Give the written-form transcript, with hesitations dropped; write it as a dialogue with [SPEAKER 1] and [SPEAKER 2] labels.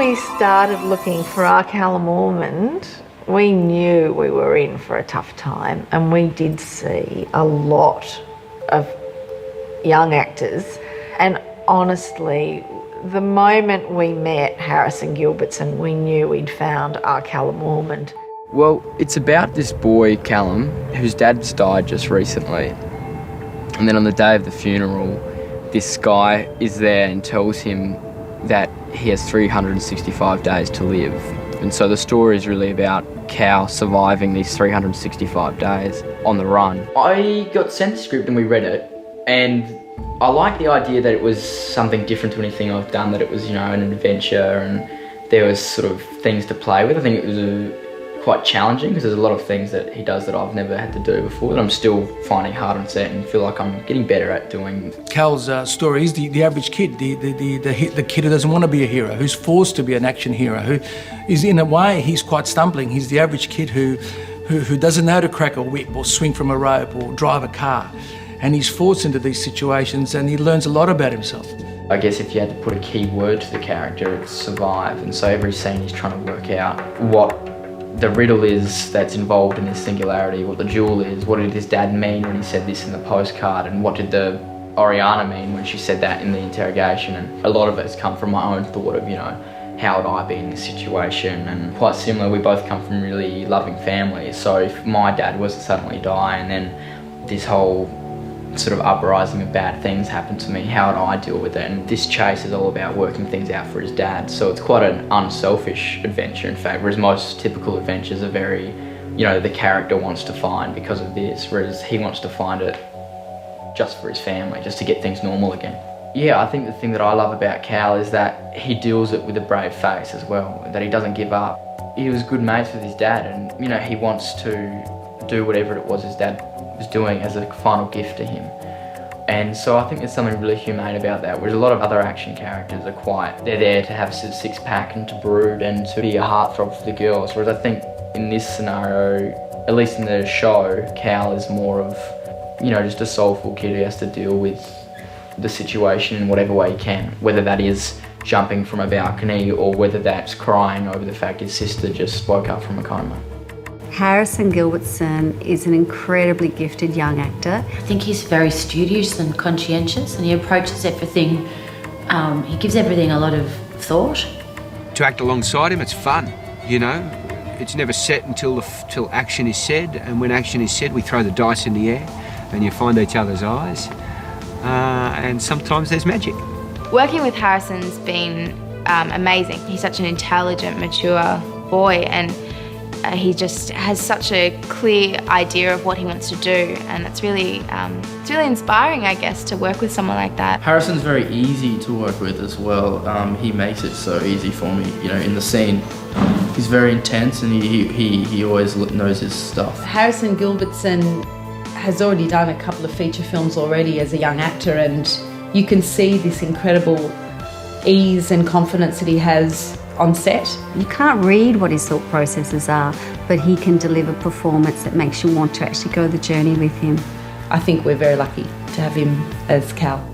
[SPEAKER 1] we started looking for our Callum Ormond, we knew we were in for a tough time, and we did see a lot of young actors. And honestly, the moment we met Harrison Gilbertson, we knew we'd found our Callum Ormond.
[SPEAKER 2] Well, it's about this boy, Callum, whose dad's died just recently. And then on the day of the funeral, this guy is there and tells him that he has 365 days to live. And so the story is really about Cal surviving these 365 days on the run. I got sent the script and we read it, and I liked the idea that it was something different to anything I've done, that it was, an adventure and there was sort of things to play with. I think it was quite challenging because there's a lot of things that he does that I've never had to do before that I'm still finding hard on set and feel like I'm getting better at doing.
[SPEAKER 3] Cal's story is the average kid, the kid who doesn't want to be a hero, who's forced to be an action hero, who is, in a way, he's quite stumbling. He's the average kid who doesn't know to crack a whip or swing from a rope or drive a car. And he's forced into these situations and he learns a lot about himself.
[SPEAKER 2] I guess if you had to put a key word to the character, it's survive. And so every scene he's trying to work out what the riddle is that's involved in this singularity, what the jewel is, what did his dad mean when he said this in the postcard, and what did the Orlana mean when she said that in the interrogation. And a lot of it has come from my own thought of, how would I be in this situation? And quite similar, we both come from really loving families. So if my dad was to suddenly die and then this whole sort of uprising of bad things happened to me, how would I deal with it? And this chase is all about working things out for his dad. So it's quite an unselfish adventure, in fact, whereas most typical adventures are very, the character wants to find because of this, whereas he wants to find it just for his family, just to get things normal again. Yeah, I think the thing that I love about Cal is that he deals it with a brave face as well, that he doesn't give up. He was good mates with his dad and, he wants to do whatever it was his dad was doing as a final gift to him. And so I think there's something really humane about that, whereas a lot of other action characters are they're there to have a six-pack and to brood and to be a heartthrob for the girls, whereas I think in this scenario, at least in the show, Cal is more of, just a soulful kid who has to deal with the situation in whatever way he can, whether that is jumping from a balcony or whether that's crying over the fact his sister just woke up from a coma.
[SPEAKER 4] Harrison Gilbertson is an incredibly gifted young actor.
[SPEAKER 5] I think he's very studious and conscientious, and he approaches everything, he gives everything a lot of thought.
[SPEAKER 6] To act alongside him, it's fun, It's never set until action is said, and when action is said, we throw the dice in the air and you find each other's eyes, and sometimes there's magic.
[SPEAKER 7] Working with Harrison's been amazing. He's such an intelligent, mature boy, and he just has such a clear idea of what he wants to do, and it's really inspiring, I guess, to work with someone like that.
[SPEAKER 8] Harrison's very easy to work with as well. He makes it so easy for me, in the scene. He's very intense and he always knows his stuff.
[SPEAKER 9] Harrison Gilbertson has already done a couple of feature films already as a young actor, and you can see this incredible ease and confidence that he has on set.
[SPEAKER 4] You can't read what his thought processes are, but he can deliver performance that makes you want to actually go the journey with him.
[SPEAKER 9] I think we're very lucky to have him as Cal.